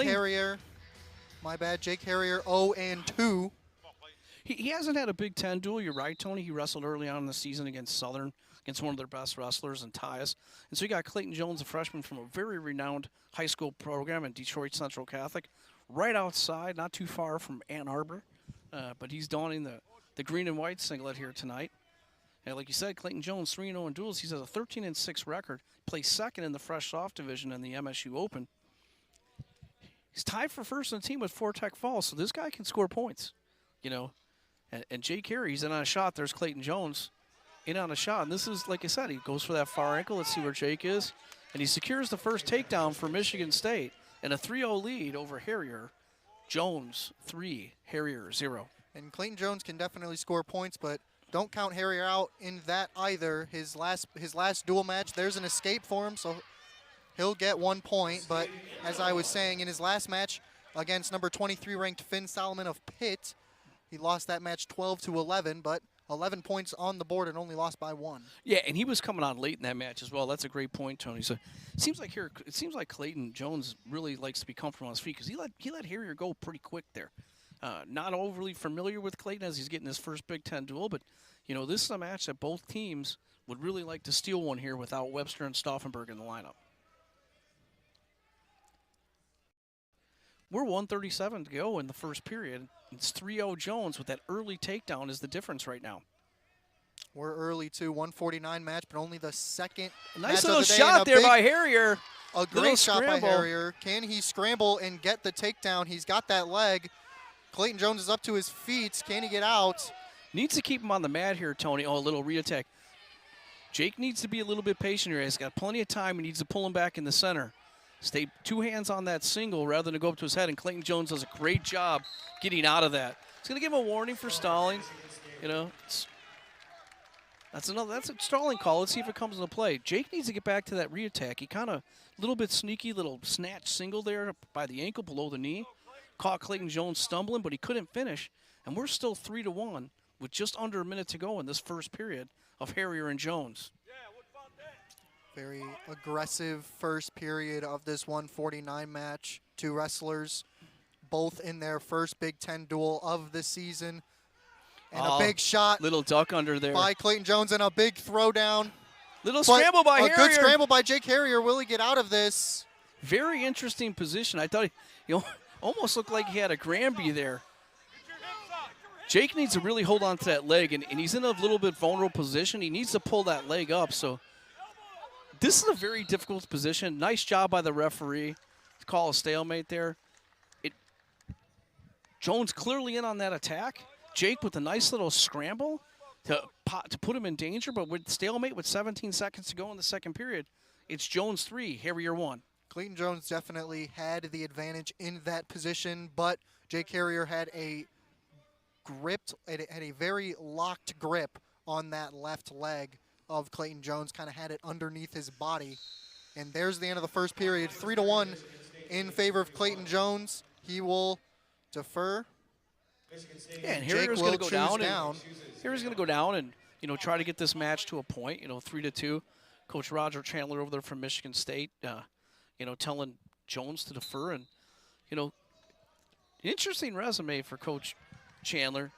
Harrier. My bad. Jake Harrier 0-2. He hasn't had a Big Ten duel. You're right, Tony. He wrestled early on in the season against Southern, against one of their best wrestlers, and Tyus. And so you got Clayton Jones, a freshman from a very renowned high school program in Detroit Central Catholic, right outside, not too far from Ann Arbor. But he's donning the green and white singlet here tonight. And like you said, Clayton Jones, 3-0 in duels. He has a 13-6 record. Plays second in the fresh soft division in the MSU Open. He's tied for first in the team with Fort Tech Falls, so this guy can score points, you know. And Jake Harrier, he's in on a shot. There's Clayton Jones in on a shot. And this is, like I said, he goes for that far ankle. Let's see where Jake is. And he secures the first takedown for Michigan State and a 3-0 lead over Harrier. Jones 3, Harrier 0. And Clayton Jones can definitely score points, but don't count Harrier out in that either. His last dual match, there's an escape for him, so he'll get 1 point. But as I was saying, in his last match against number 23 ranked Finn Solomon of Pitt, he lost that match 12-11, but 11 points on the board and only lost by 1. Yeah, and he was coming on late in that match as well. That's a great point, Tony. So it seems like Clayton Jones really likes to be comfortable on his feet because he let Harrier go pretty quick there. Not overly familiar with Clayton as he's getting his first Big Ten duel, but you know, this is a match that both teams would really like to steal one here without Webster and Stauffenberg in the lineup. We're 1:37 to go in the first period. It's 3-0 Jones with that early takedown is the difference right now. We're early too, 149 match, but only the second nice match little of the day. shot there by Harrier. A great shot by Harrier. Can he scramble and get the takedown? He's got that leg. Clayton Jones is up to his feet. Can he get out? Needs to keep him on the mat here, Tony. Oh, a little re-attack. Jake needs to be a little bit patient here. He's got plenty of time. He needs to pull him back in the center. Stay 2 hands on that single rather than go up to his head, and Clayton Jones does a great job getting out of that. He's going to give him a warning for stalling. You know, that's a stalling call. Let's see if it comes into play. Jake needs to get back to that re-attack. He kind of a little bit sneaky, little snatch single there by the ankle below the knee. Caught Clayton Jones stumbling, but he couldn't finish. And we're still 3-1 with just under a minute to go in this first period of Harrier and Jones. Very aggressive first period of this 149 match. 2 wrestlers, both in their first Big Ten duel of the season. And a big shot. Little duck under there. By Clayton Jones and a big throwdown. Little scramble by Harrier. A good scramble by Jake Harrier. Will he get out of this? Very interesting position. I thought he almost looked like he had a Granby there. Jake needs to really hold on to that leg, and he's in a little bit vulnerable position. He needs to pull that leg up. So this is a very difficult position. Nice job by the referee. Call a stalemate there. Jones clearly in on that attack. Jake with a nice little scramble to put him in danger, but with stalemate with 17 seconds to go in the second period, it's Jones 3, Harrier 1. Clayton Jones definitely had the advantage in that position, but Jake Harrier had a very locked grip on that left leg of Clayton Jones, kind of had it underneath his body. And there's the end of the first period, 3-1 in favor of Clayton Jones. He will defer. Yeah, and Harrier's going to go down. Harrier's going to go down and, try to get this match to a point, 3-2. Coach Roger Chandler over there from Michigan State, telling Jones to defer. And, interesting resume for Coach Chandler.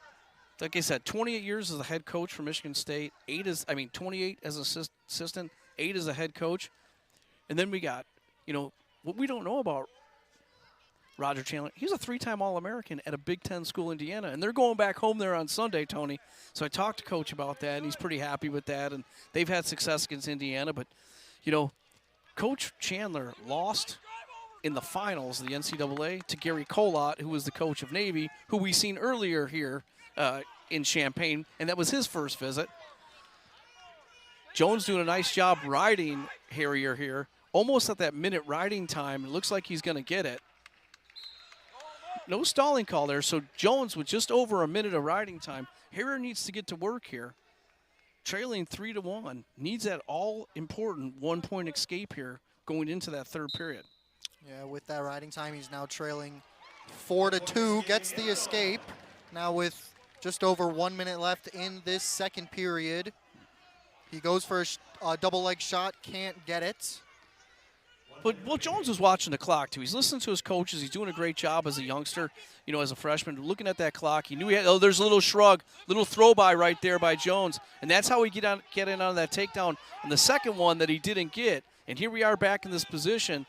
Like I said, 28 years as a head coach for Michigan State, 28 as an assistant, 8 as a head coach. And then we got, what we don't know about Roger Chandler. He's a 3-time All-American at a Big Ten school, Indiana, and they're going back home there on Sunday, Tony. So I talked to Coach about that, and he's pretty happy with that. And they've had success against Indiana, but, Coach Chandler lost in the finals of the NCAA to Gary Colott, who was the coach of Navy, who we seen earlier here in Champaign, and that was his first visit. Jones doing a nice job riding Harrier here, almost at that minute riding time. It looks like he's going to get it. No stalling call there, so Jones with just over a minute of riding time. Harrier needs to get to work here. Trailing 3-1, needs that all-important one-point escape here going into that third period. Yeah, with that riding time, he's now trailing 4-2, gets the escape. Now with just over 1 minute left in this second period. He goes for a double leg shot, can't get it. But well, Jones was watching the clock too. He's listening to his coaches. He's doing a great job as a youngster, as a freshman. Looking at that clock, he knew he had. Oh, there's a little shrug, little throw by right there by Jones, and that's how he get in on that takedown. And the second one that he didn't get, and here we are back in this position.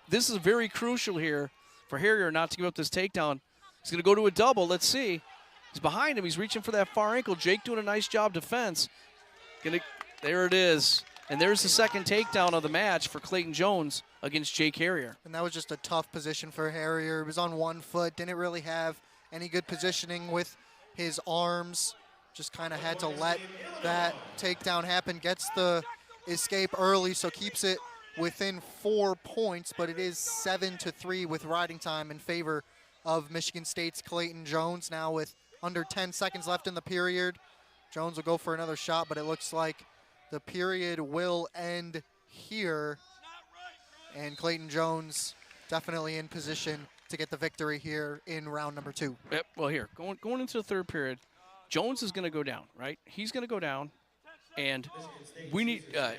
This is very crucial here for Harrier not to give up this takedown. He's going to go to a double. Let's see. He's behind him. He's reaching for that far ankle. Jake doing a nice job defense. There it is. And there's the second takedown of the match for Clayton Jones against Jake Harrier. And that was just a tough position for Harrier. He was on one foot, didn't really have any good positioning with his arms. Just kind of had to let that takedown happen. Gets the escape early, so keeps it within 4 points, but it is 7-3 with riding time in favor of Michigan State's Clayton Jones. Now with under 10 seconds left in the period, Jones will go for another shot, but it looks like the period will end here, and Clayton Jones definitely in position to get the victory here in round number 2. Yep. Well, here, going into the third period, Jones is going to go down, right? He's going to go down, and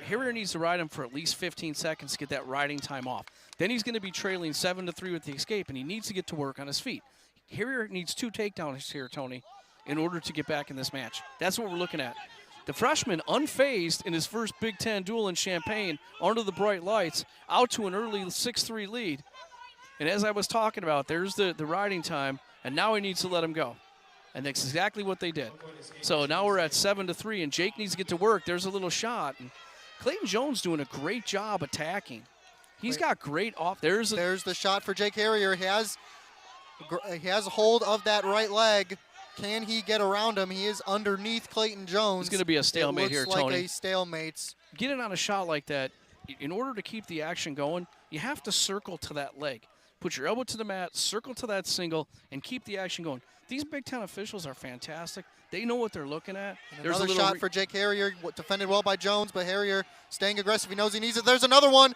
Harrier needs to ride him for at least 15 seconds to get that riding time off. Then he's going to be trailing 7-3 with the escape, and he needs to get to work on his feet. Harrier needs 2 takedowns here, Tony, in order to get back in this match. That's what we're looking at. The freshman, unfazed in his first Big Ten duel in Champaign, under the bright lights, out to an early 6-3 lead. And as I was talking about, there's the riding time, and now he needs to let him go. And that's exactly what they did. So now we're at 7-3, and Jake needs to get to work. There's a little shot. And Clayton Jones doing a great job attacking. He's got great off. There's the shot for Jake Harrier. He has a hold of that right leg. Can he get around him? He is underneath Clayton Jones. It's going to be a stalemate here, Tony. Looks like a stalemate. Getting on a shot like that, in order to keep the action going, you have to circle to that leg. Put your elbow to the mat, circle to that single, and keep the action going. These Big Ten officials are fantastic. They know what they're looking at. And another shot for Jake Harrier, defended well by Jones, but Harrier staying aggressive. He knows he needs it. There's another one.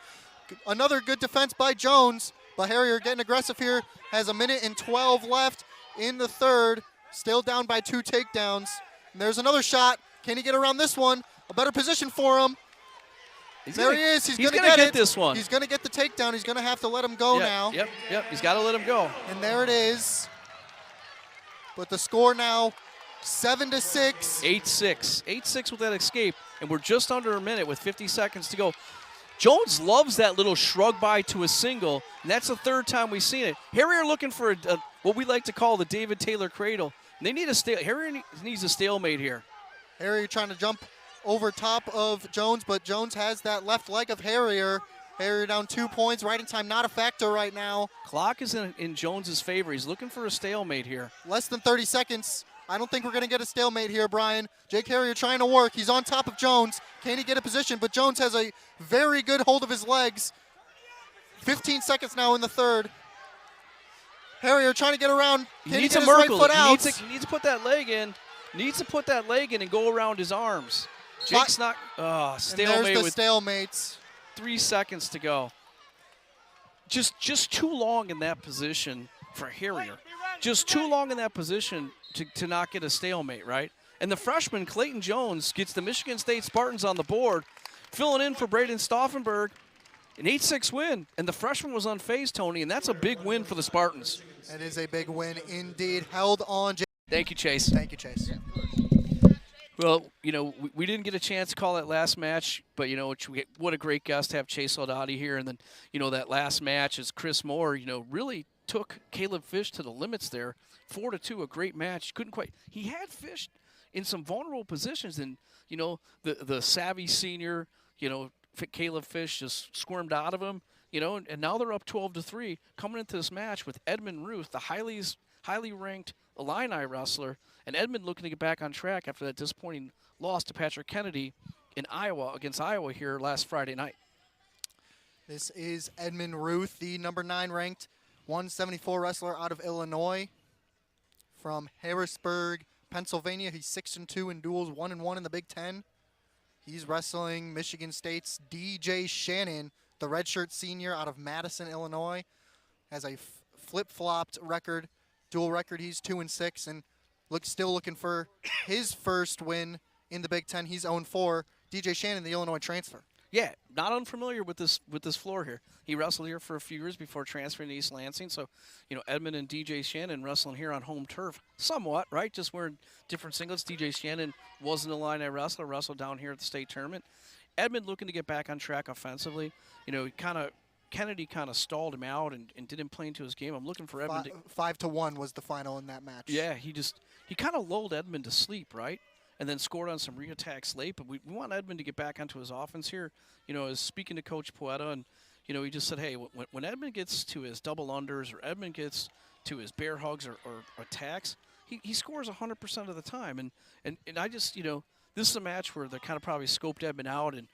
Another good defense by Jones, but Harrier getting aggressive here. Has 1:12 left in the third. Still down by 2 takedowns. And there's another shot. Can he get around this one? A better position for him. There he is. He's going to get this one. He's going to get the takedown. He's going to have to let him go now. Yep. He's got to let him go. And there it is. But the score now 7-6. 8-6. 8-6 with that escape. And we're just under a minute with 50 seconds to go. Jones loves that little shrug by to a single, and that's the third time we've seen it. Harrier looking for what we like to call the David Taylor cradle. They need Harrier needs a stalemate here. Harrier trying to jump over top of Jones, but Jones has that left leg of Harrier. Harrier down 2 points. Riding time not a factor right now. Clock is in Jones's favor. He's looking for a stalemate here. Less than 30 seconds. I don't think we're going to get a stalemate here, Brian. Jake Harrier trying to work. He's on top of Jones. Can he get a position? But Jones has a very good hold of his legs. 15 seconds now in the third. Harrier trying to get around. Can he get his right foot out? He needs to put that leg in. Needs to put that leg in and go around his arms. Jake's not. Stalemate. And there's the with stalemates. 3 seconds to go. Just too long in that position for Harrier. Just too long in that position to not get a stalemate, right? And the freshman, Clayton Jones, gets the Michigan State Spartans on the board, filling in for Braden Stauffenberg. An 8-6 win, and the freshman was unfazed, Tony, and that's a big win for the Spartans. That is a big win indeed. Held on. Thank you, Chase. Thank you, Chase. Well, we didn't get a chance to call that last match, but, what a great guest to have Chase Aldati here. And then, that last match is Chris Moore, really took Caleb Fish to the limits there. 4-2, a great match. Couldn't quite. He had Fish in some vulnerable positions, and, the savvy senior, Caleb Fish just squirmed out of him, and now they're up 12-3 coming into this match with Edmund Ruth, the highly ranked Illini wrestler, and Edmund looking to get back on track after that disappointing loss to Patrick Kennedy in Iowa against Iowa here last Friday night. This is Edmund Ruth, the number 9 ranked 174 wrestler out of Illinois from Harrisburg, Pennsylvania. He's 6-2 in duels, 1-1 in the Big Ten. He's wrestling Michigan State's DJ Shannon, the redshirt senior out of Madison, Illinois. Has a flip-flopped record, dual record. He's 2-6 and still looking for his first win in the Big Ten. He's 0-4. DJ Shannon, the Illinois transfer. Yeah, not unfamiliar with this floor here. He wrestled here for a few years before transferring to East Lansing. So, Edmund and DJ Shannon wrestling here on home turf, somewhat, right? Just wearing different singlets. DJ Shannon wasn't a Illini wrestler, wrestled down here at the state tournament. Edmund looking to get back on track offensively. Kennedy kind of stalled him out and didn't play into his game. I'm looking for Edmund. 5-1 was the final in that match. Yeah, he kind of lulled Edmund to sleep, right? And then scored on some reattacks late. But we want Edmund to get back onto his offense here. As speaking to Coach Poeta, and, he just said, hey, when Edmund gets to his double unders or Edmund gets to his bear hugs or attacks, he scores 100% of the time. And I just, this is a match where they kind of probably scoped Edmund out. And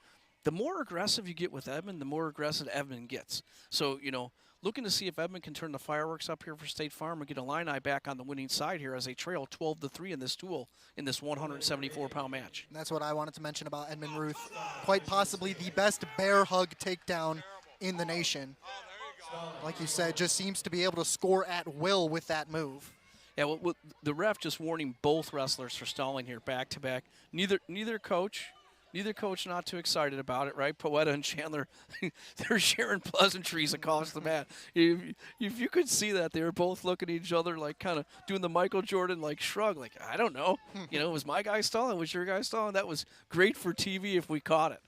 the more aggressive you get with Edmund, the more aggressive Edmund gets. So, looking to see if Edmund can turn the fireworks up here for State Farm and get Illini back on the winning side here as they trail 12-3 in this duel in this 174-pound match. And that's what I wanted to mention about Edmund Ruth. Quite possibly the best bear hug takedown in the nation. Like you said, just seems to be able to score at will with that move. Yeah, well, the ref just warning both wrestlers for stalling here back-to-back. Neither coach not too excited about it, right? Poeta and Chandler, they're sharing pleasantries across the mat. If you could see that, they were both looking at each other like kind of doing the Michael Jordan like shrug, like, I don't know. Was my guy stalling? Was your guy stalling? That was great for TV if we caught it.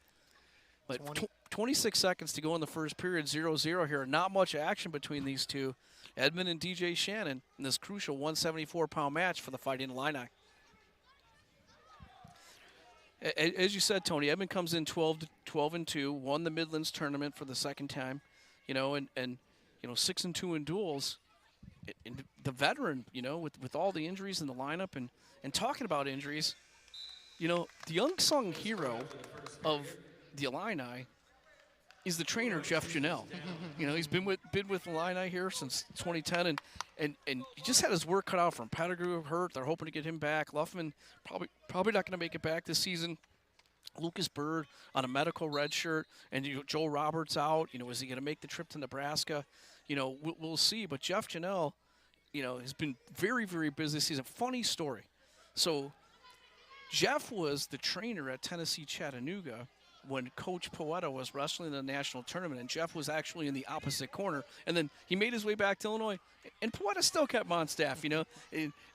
But 26 seconds to go in the first period, 0-0 here. Not much action between these two. Edmund and DJ Shannon in this crucial 174-pound match for the Fighting Illini. As you said, Tony, Edmund comes in 12-2, won the Midlands tournament for the second time, and 6-2 in duels. And the veteran, with all the injuries in the lineup and talking about injuries, the unsung hero of the Illini is the trainer, Jeff Janelle. He's been with Illini here since 2010, and he just had his work cut out for him. Pettigrew hurt. They're hoping to get him back. Luffman probably not going to make it back this season. Lucas Bird on a medical red shirt, and Joe Roberts out. Is he going to make the trip to Nebraska? We'll see. But Jeff Janelle, has been very, very busy this season. Funny story. So Jeff was the trainer at Tennessee Chattanooga when Coach Poeta was wrestling in the national tournament, and Jeff was actually in the opposite corner. And then he made his way back to Illinois, and Poeta still kept him on staff,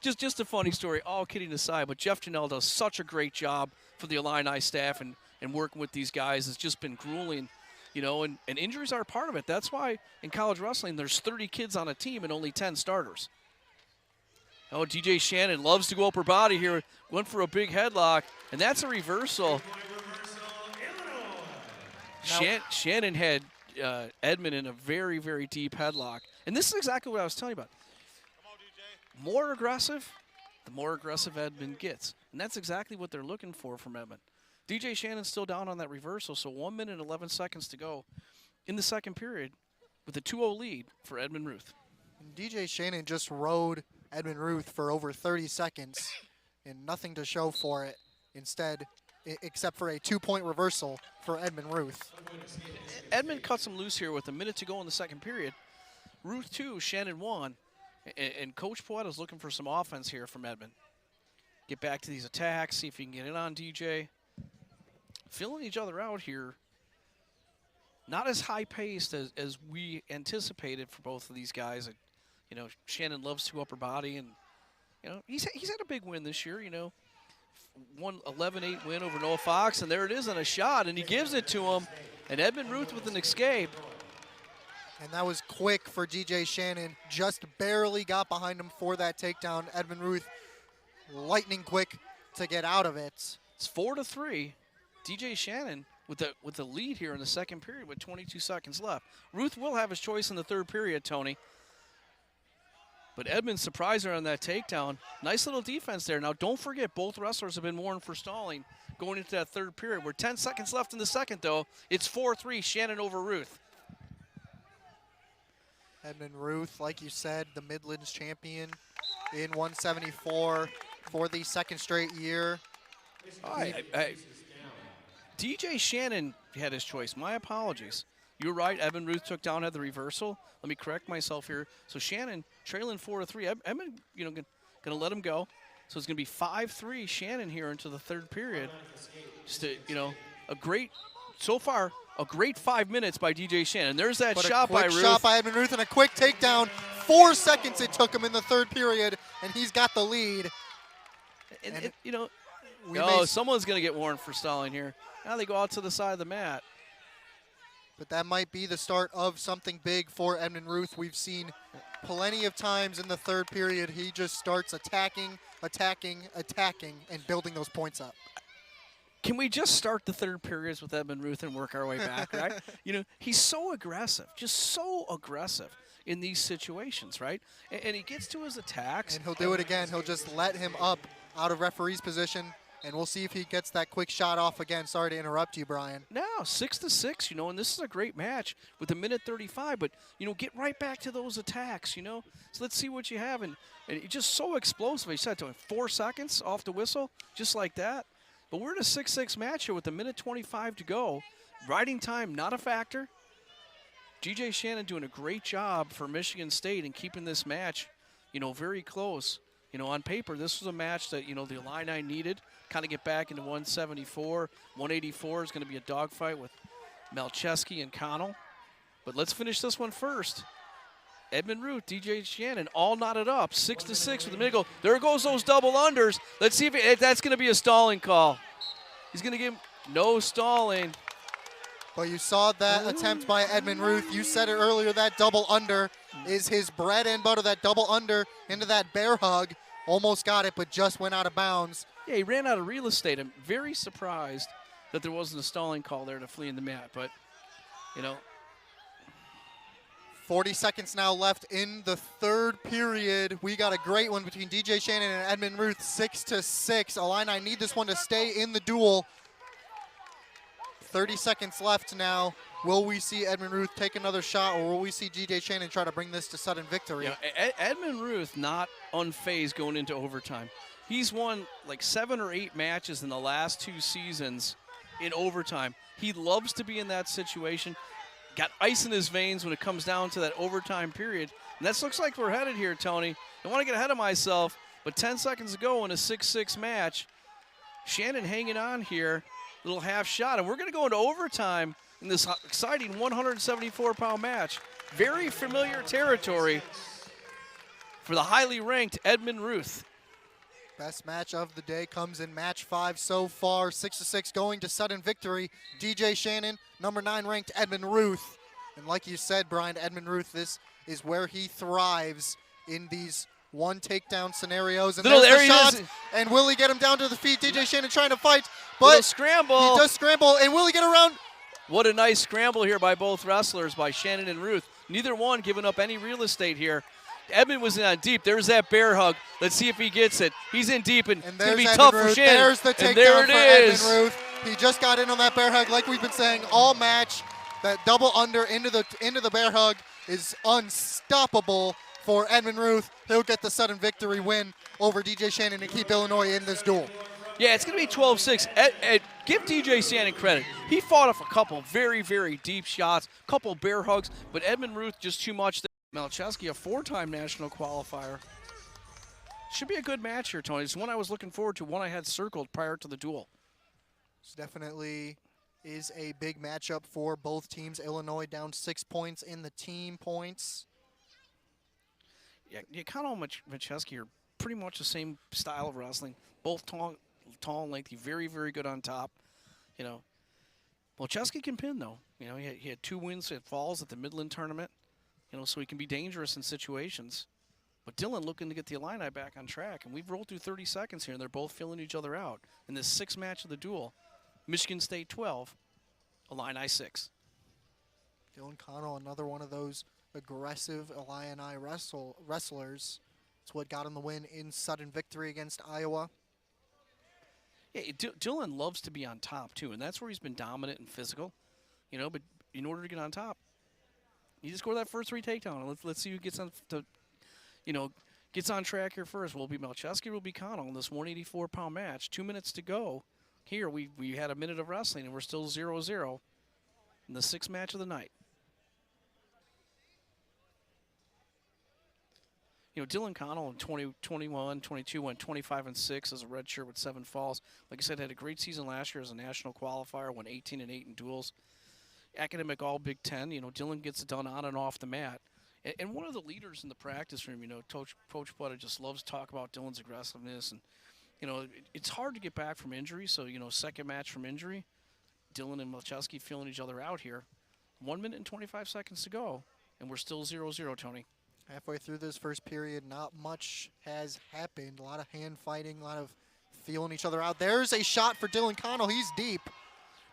Just a funny story, all kidding aside. But Jeff Janelle does such a great job for the Illini staff and working with these guys. It's just been grueling, and injuries are a part of it. That's why in college wrestling there's 30 kids on a team and only 10 starters. Oh, DJ Shannon loves to go upper body here. Went for a big headlock, and that's a reversal. Shannon had Edmund in a very, very deep headlock. And this is exactly what I was telling you about. More aggressive, the more aggressive Edmund gets. And that's exactly what they're looking for from Edmund. DJ Shannon's still down on that reversal, so 1 minute and 11 seconds to go in the second period with a 2-0 lead for Edmund Ruth. And DJ Shannon just rode Edmund Ruth for over 30 seconds and nothing to show for it. Instead, except for a 2-point reversal for Edmund Ruth. Edmund cuts him loose here with a minute to go in the second period. Ruth 2, Shannon 1, and Coach Poeta's looking for some offense here from Edmund. Get back to these attacks, see if he can get in on DJ. Filling each other out here. Not as high-paced as we anticipated for both of these guys. Shannon loves to upper body, and he's had a big win this year. One 11-8 win over Noah Fox, and there it is on a shot, and he gives it to him. And Edmund Ruth with an escape. And that was quick for DJ Shannon. Just barely got behind him for that takedown. Edmund Ruth lightning quick to get out of it. It's 4-3. DJ Shannon with the lead here in the second period with 22 seconds left. Ruth will have his choice in the third period, Tony. But Edmund surprised her on that takedown. Nice little defense there. Now, don't forget, both wrestlers have been warned for stalling going into that third period. We're 10 seconds left in the second, though. It's 4-3, Shannon over Ruth. Edmund Ruth, like you said, the Midlands champion in 174 for the second straight year. DJ Shannon had his choice. My apologies. You're right. Edmund Ruth took down, had the reversal. Let me correct myself here. So Shannon trailing 4-3. Edmund, going to let him go. So it's going to be 5-3 Shannon here into the third period. Just a great so far, a great 5 minutes by DJ Shannon. There's that But shot by Ruth. A quick shot by Edmund Ruth and a quick takedown. 4 seconds it took him in the third period, and he's got the lead. And you know, may someone's going to get warned for stalling here. Now they go out to the side of the mat. But that might be the start of something big for Edmund Ruth. We've seen plenty of times in the third period he just starts attacking, and building those points up. Can we just start the third periods with Edmund Ruth and work our way back, right? You know, he's so aggressive, just so aggressive in these situations, right? And he gets to his attacks. And he'll do it again. He'll just let him up out of referee's position, and we'll see if he gets that quick shot off again. Sorry to interrupt you, Brian. Now, 6-6, you know, and this is a great match with a minute 35, but, you know, get right back to those attacks, you know? So let's see what you have. And he's just so explosive. He said to him, 4 seconds off the whistle, just like that. But we're in a 6-6 match here with a minute 25 to go. Riding time, not a factor. DJ Shannon doing a great job for Michigan State and keeping this match, you know, very close. You know, on paper, this was a match that, you know, the Illini needed. Kind of get back into 174. 184 is going to be a dogfight with Malczewski and Connell. But let's finish this one first. Edmund Ruth, DJ Shannon, all knotted up, 6-6 with a minute to go. There goes those double unders. Let's see if that's going to be a stalling call. He's going to give him no stalling. But you saw that attempt by Edmund Ruth. You said it earlier, that double under is his bread and butter, that double under into that bear hug. Almost got it, but just went out of bounds. Yeah, he ran out of real estate. I'm very surprised that there wasn't a stalling call there to flee in the mat. But, you know, 40 seconds now left in the third period. We got a great one between DJ Shannon and Edmund Ruth, 6-6. Illini need this one to stay in the duel. 30 seconds left now. Will we see Edmund Ruth take another shot, or will we see DJ Shannon try to bring this to sudden victory? Yeah, Edmund Ruth not unfazed going into overtime. He's won like 7 or 8 matches in the last 2 seasons in overtime. He loves to be in that situation. Got ice in his veins when it comes down to that overtime period. And that looks like we're headed here, Tony. I want to get ahead of myself, but 10 seconds ago in a 6-6 match, Shannon hanging on here, little half shot, and we're going to go into overtime in this exciting 174-pound match. Very familiar territory for the highly ranked Edmund Ruth. Best match of the day comes in match 5 so far. 6-6 going to sudden victory. DJ Shannon, number 9 ranked Edmund Ruth. And like you said, Brian, Edmund Ruth, this is where he thrives in these one takedown scenarios. And there's the shot. And will he get him down to the feet? DJ Shannon trying to fight, but scramble. He does scramble. And will he get around? What a nice scramble here by both wrestlers, by Shannon and Ruth. Neither one giving up any real estate here. Edmund was in on deep. There's that bear hug. Let's see if he gets it. He's in deep, and it's going to be tough for Shannon. There's the takedown for Edmund Ruth. He just got in on that bear hug, like we've been saying all match. That double under into the bear hug is unstoppable for Edmund Ruth. He'll get the sudden victory win over DJ Shannon and keep Illinois in this duel. Yeah, it's going to be 12-6. Give DJ Shannon credit. He fought off a couple very, very deep shots, couple bear hugs, but Edmund Ruth just too much. Malczewski, a 4-time national qualifier. Should be a good match here, Tony. It's one I was looking forward to, one I had circled prior to the duel. This definitely is a big matchup for both teams. Illinois down 6 points in the team points. Yeah, Connell and Malczewski are pretty much the same style of wrestling. Both tall and lengthy, very, very good on top. You know, Malczewski can pin, though. You know, he had 2 wins at Falls at the Midland tournament. You know, so he can be dangerous in situations. But Dylan looking to get the Illini back on track. And we've rolled through 30 seconds here, and they're both filling each other out in this 6th match of the duel. Michigan State 12, Illini 6. Dylan Connell, another one of those aggressive Illini wrestlers. It's what got him the win in sudden victory against Iowa. Yeah, Dylan loves to be on top, too, and that's where he's been dominant and physical. You know, but in order to get on top, you just score that first 3 takedown. Let's see who gets on gets on track here first. Will it be Malczewski or will it be Connell in this 184-pound match? 2 minutes to go. Here we had a minute of wrestling and we're still 0-0 in the 6th match of the night. Dylan Connell in 2021, 22 went 25-6 as a redshirt with 7 falls. Like I said, had a great season last year as a national qualifier, went 18-8 in duels. Academic All Big Ten. Dylan gets it done on and off the mat. And one of the leaders in the practice room, Coach Puetta just loves to talk about Dylan's aggressiveness. And, it's hard to get back from injury. So, second match from injury, Dylan and Malczewski feeling each other out here. 1 minute and 25 seconds to go, and we're still 0-0, Tony. Halfway through this first period, not much has happened. A lot of hand fighting, a lot of feeling each other out. There's a shot for Dylan Connell. He's deep.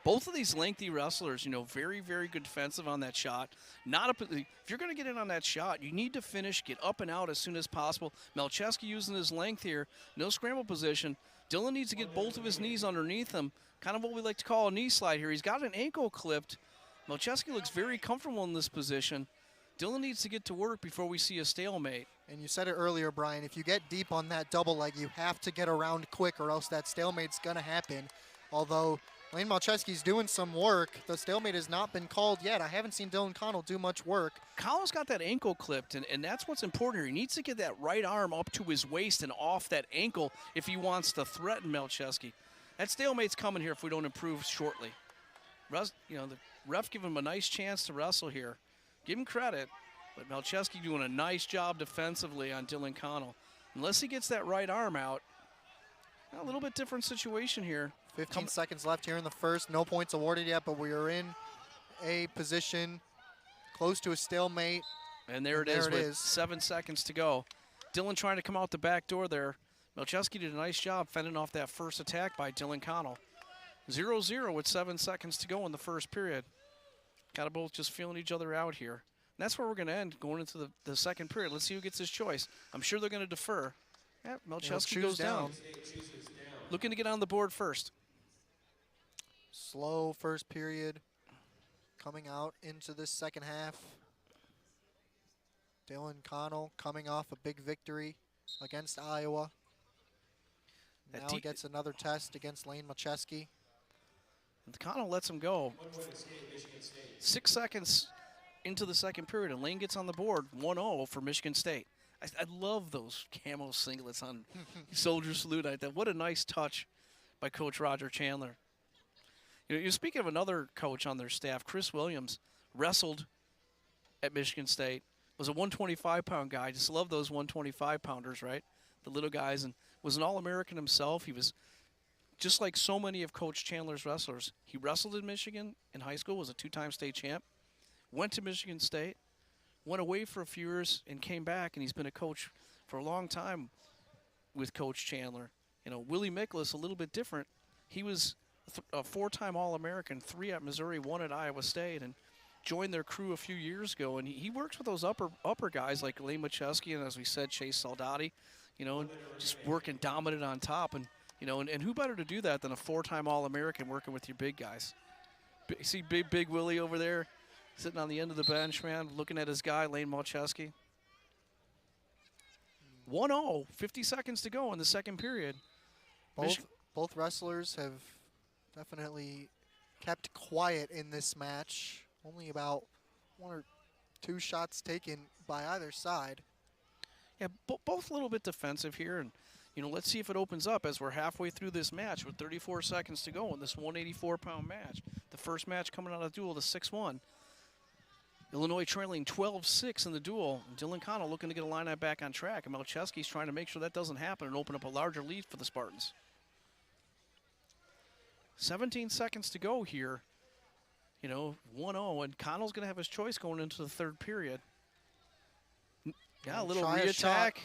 Both of these lengthy wrestlers, very, very good defensive on that shot. If you're going to get in on that shot, you need to finish, get up and out as soon as possible. Malczewski using his length here, no scramble position. Dylan needs to get both of his knees underneath him, kind of what we like to call a knee slide here. He's got an ankle clipped. Malczewski looks very comfortable in this position. Dylan needs to get to work before we see a stalemate. And you said it earlier, Brian, if you get deep on that double leg, you have to get around quick or else that stalemate's going to happen. Although Lane Malczewski's doing some work, the stalemate has not been called yet. I haven't seen Dylan Connell do much work. Connell's got that ankle clipped, and that's what's important here. He needs to get that right arm up to his waist and off that ankle if he wants to threaten Malczewski. That stalemate's coming here if we don't improve shortly. The ref giving him a nice chance to wrestle here. Give him credit, but Malczewski doing a nice job defensively on Dylan Connell. Unless he gets that right arm out, a little bit different situation here. 15 seconds left here in the first. No points awarded yet, but we are in a position close to a stalemate. And there it is. 7 seconds to go. Dylan trying to come out the back door there. Malczewski did a nice job fending off that first attack by Dylan Connell. 0-0 with 7 seconds to go in the first period. Got to both just feeling each other out here. And that's where we're going to end going into the second period. Let's see who gets his choice. I'm sure they're going to defer. Yeah, Malczewski goes down. Looking to get on the board first. Slow first period coming out into this second half. Dylan Connell coming off a big victory against Iowa. Now he gets another test against Lane Malczewski. Connell lets him go. 6 seconds into the second period, and Lane gets on the board, 1-0 for Michigan State. I love those camo singlets on Soldier Salute. What a nice touch by Coach Roger Chandler. You're speaking of another coach on their staff, Chris Williams, wrestled at Michigan State, was a 125-pound guy. Just love those 125-pounders, right? The little guys, and was an All-American himself. He was just like so many of Coach Chandler's wrestlers. He wrestled in Michigan in high school, was a 2-time state champ, went to Michigan State, went away for a few years, and came back, and he's been a coach for a long time with Coach Chandler. Willie Miklas, a little bit different. He was a 4-time All-American, 3 at Missouri, 1 at Iowa State, and joined their crew a few years ago. And he works with those upper guys like Lane Malczewski and, as we said, Chase Soldati, just working dominant on top. And who better to do that than a 4-time All-American working with your big guys? See big Willie over there sitting on the end of the bench, man, looking at his guy, Lane Malczewski. 1-0, 50 seconds to go in the second period. Both wrestlers have definitely kept quiet in this match. Only about 1 or 2 shots taken by either side. Yeah, both a little bit defensive here, and let's see if it opens up as we're halfway through this match with 34 seconds to go in this 184-pound match. The first match coming out of the duel, the 6-1. Illinois trailing 12-6 in the duel. Dylan Connell looking to get a line back on track, and Malczewski's trying to make sure that doesn't happen and open up a larger lead for the Spartans. 17 seconds to go here. 1-0, and Connell's going to have his choice going into the third period. Yeah, a little re-attack.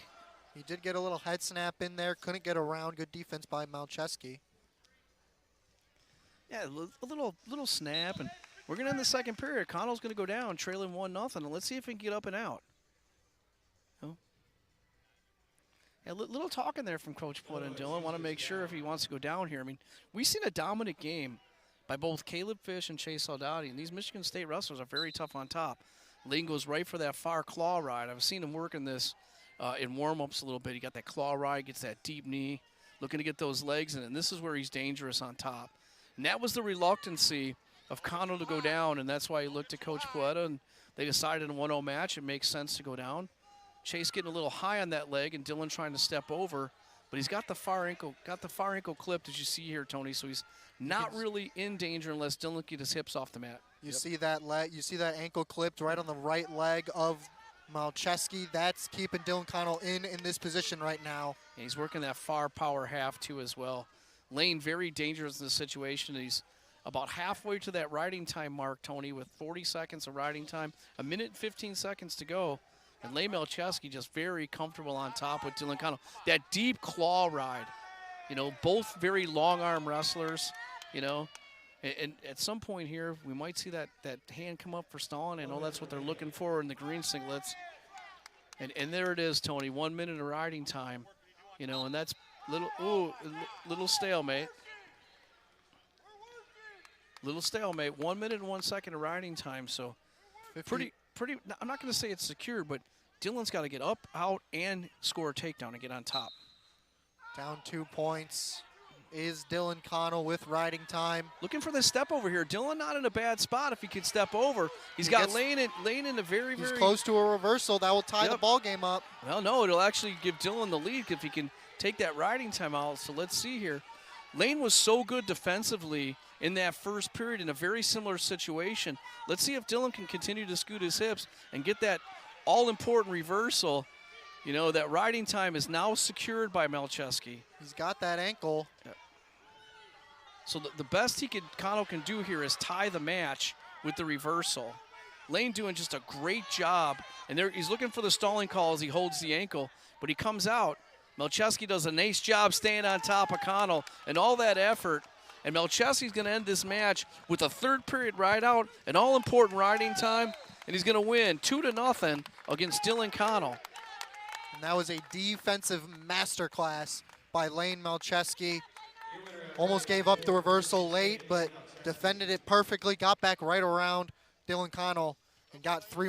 He did get a little head snap in there. Couldn't get around. Good defense by Malczewski. Yeah, a little snap, and we're going to end the second period. Connell's going to go down, trailing 1-0, and let's see if he can get up and out. Yeah, little talking there from Coach Puetta and Dylan. Want to make sure if he wants to go down here. I mean, we've seen a dominant game by both Caleb Fish and Chase Soldati, and these Michigan State wrestlers are very tough on top. Lane goes right for that far claw ride. I've seen him working this in warm-ups a little bit. He got that claw ride, gets that deep knee, looking to get those legs in, and this is where he's dangerous on top. And that was the reluctancy of Connell to go down, and that's why he looked at Coach Puetta, and they decided in a 1-0 match it makes sense to go down. Chase getting a little high on that leg, and Dylan trying to step over, but he's got the far ankle clipped, as you see here, Tony. So he's not really in danger unless Dylan can get his hips off the mat. You see that that ankle clipped right on the right leg of Malczewski. That's keeping Dylan Connell in this position right now. And he's working that far power half too as well. Lane very dangerous in this situation. He's about halfway to that riding time mark, Tony, with 40 seconds of riding time, 1 minute and 15 seconds to go. And Lane Malczewski just very comfortable on top with Dylan Connell. That deep claw ride, you know, both very long arm wrestlers, you know. And at some point here, we might see that hand come up for stalling. I know that's what they're looking for in the green singlets. And there it is, Tony, 1 minute of riding time, you know, and that's little stalemate. Little stalemate, 1 minute and 1 second of riding time. So pretty, I'm not going to say it's secured, but Dylan's got to get up, out, and score a takedown and get on top. Down 2 points is Dylan Connell with riding time. Looking for the step over here. Dylan not in a bad spot if he could step over. He's got Lane in a very close to a reversal. That will tie the ball game up. Well, no, it'll actually give Dylan the lead if he can take that riding time out. So let's see here. Lane was so good defensively in that first period in a very similar situation. Let's see if Dylan can continue to scoot his hips and get that all-important reversal. You know, that riding time is now secured by Malczewski. He's got that ankle. Yep. So the best Connell can do here is tie the match with the reversal. Lane doing just a great job. And he's looking for the stalling call as he holds the ankle, but he comes out. Malczewski does a nice job staying on top of Connell and all that effort. And Malczewski's going to end this match with a third period ride out, an all-important riding time, and he's going to win 2-0 against Dylan Connell. And that was a defensive masterclass by Lane Malczewski. Almost gave up the reversal late, but defended it perfectly, got back right around Dylan Connell, and got 3